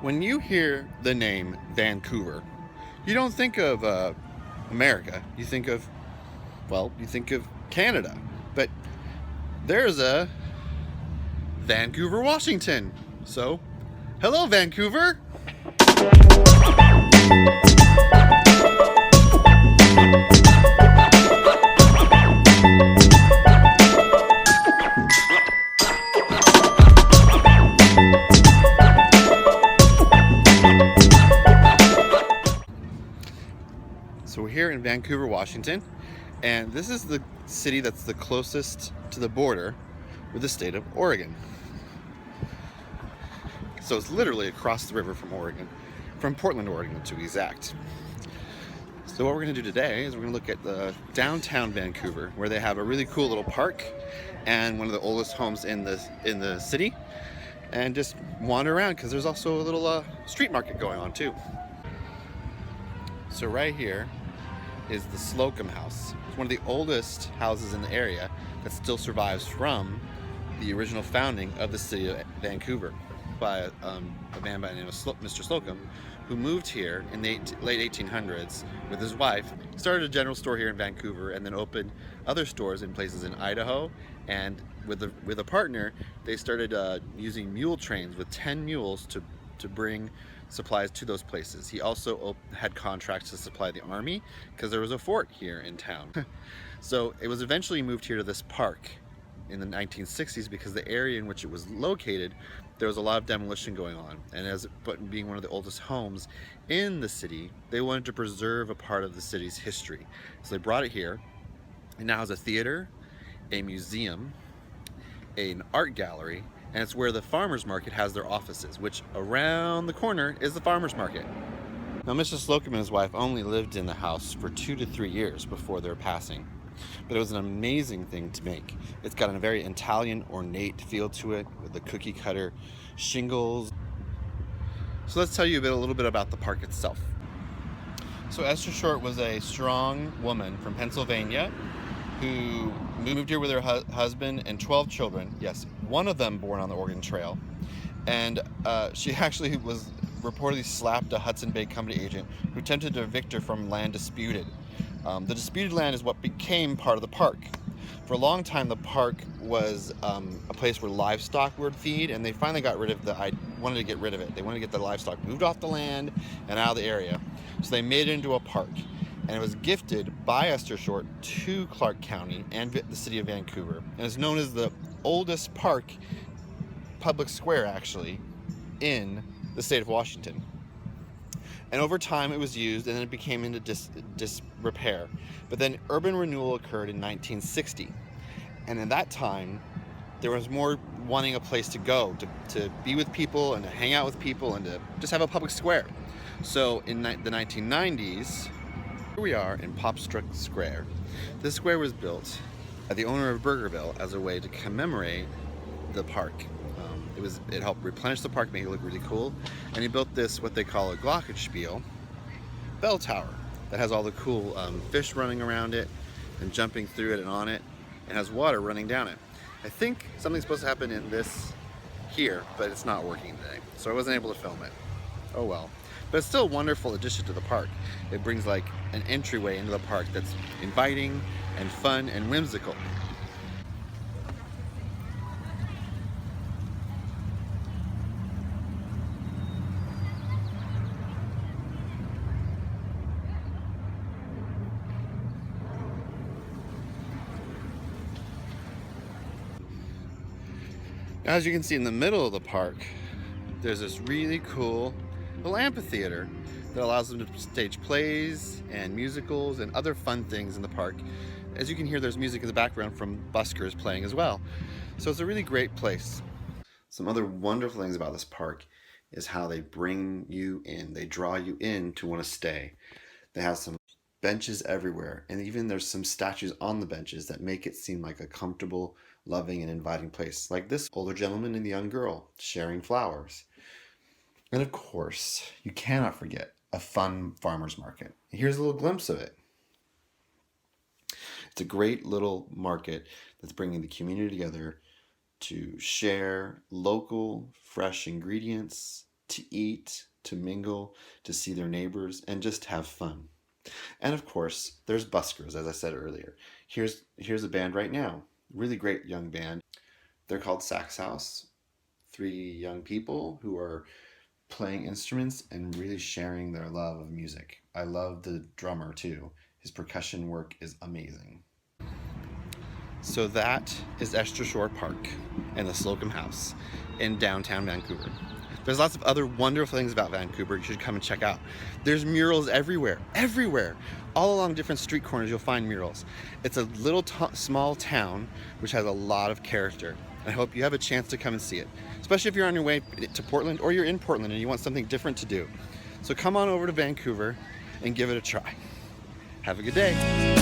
When you hear the name Vancouver, you don't think of America. You think of Canada. But there's a Vancouver, Washington. So, hello, Vancouver. So we're here in Vancouver, Washington, and this is the city that's the closest to the border with the state of Oregon. So it's literally across the river from Oregon, from Portland, Oregon to be exact. So what we're going to do today is we're going to look at the downtown Vancouver, where they have a really cool little park and one of the oldest homes in the city, and just wander around because there's also a little street market going on too. So right here is the Slocum House. It's one of the oldest houses in the area that still survives from the original founding of the city of Vancouver by a man by the name of Mr. Slocum, who moved here in the late 1800s with his wife, started a general store here in Vancouver, and then opened other stores in places in Idaho. And with a partner, they started using mule trains with 10 mules to bring supplies to those places. He also had contracts to supply the army because there was a fort here in town. So it was eventually moved here to this park in the 1960s because the area in which it was located, there was a lot of demolition going on. And being one of the oldest homes in the city, they wanted to preserve a part of the city's history. So they brought it here. It now has a theater, a museum, an art gallery, and it's where the farmers market has their offices, which around the corner is the farmers market. Now, Mr. Slocum and his wife only lived in the house for 2 to 3 years before their passing, but it was an amazing thing to make. It's got a very Italian, ornate feel to it with the cookie cutter shingles. So let's tell you a little bit about the park itself. So Esther Short was a strong woman from Pennsylvania who moved here with her husband and 12 children. Yes, one of them born on the Oregon Trail. And she actually was reportedly slapped a Hudson Bay Company agent who attempted to evict her from land disputed. The disputed land is what became part of the park. For a long time, the park was a place where livestock would feed, and they finally wanted to get rid of it. They wanted to get the livestock moved off the land and out of the area. So they made it into a park. And it was gifted by Esther Short to Clark County and the city of Vancouver. And is known as the oldest public square actually, in the state of Washington. And over time it was used, and then it became into disrepair. But then urban renewal occurred in 1960. And in that time, there was more wanting a place to go, to be with people and to hang out with people and to just have a public square. So in the 1990s, here we are in Popstruck Square. This square was built by the owner of Burgerville as a way to commemorate the park. It helped replenish the park, make it look really cool. And he built this, what they call a glockenspiel bell tower that has all the cool fish running around it and jumping through it and on it, and has water running down it. I think something's supposed to happen in this here, but it's not working today, so I wasn't able to film it. Oh well. But it's still a wonderful addition to the park. It brings like an entryway into the park that's inviting and fun and whimsical. As you can see in the middle of the park, there's this really cool little amphitheater that allows them to stage plays and musicals and other fun things in the park. As you can hear, there's music in the background from Buskers playing as well. So it's a really great place. Some other wonderful things about this park is how they bring you in. They draw you in to want to stay. They have some benches everywhere, and even there's some statues on the benches that make it seem like a comfortable, loving, and inviting place. Like this older gentleman and the young girl sharing flowers. And of course, you cannot forget a fun farmer's market. Here's a little glimpse of it. It's a great little market that's bringing the community together to share local, fresh ingredients, to eat, to mingle, to see their neighbors, and just have fun. And of course, there's Buskers, as I said earlier. Here's a band right now. Really great young band. They're called Saxhouse. 3 young people who are playing instruments and really sharing their love of music. I love the drummer too. His percussion work is amazing. So that is Esther Shore Park and the Slocum House in downtown Vancouver. There's lots of other wonderful things about Vancouver you should come and check out. There's murals everywhere, everywhere. All along different street corners you'll find murals. It's a little small town which has a lot of character. I hope you have a chance to come and see it, especially if you're on your way to Portland or you're in Portland and you want something different to do. So come on over to Vancouver and give it a try. Have a good day.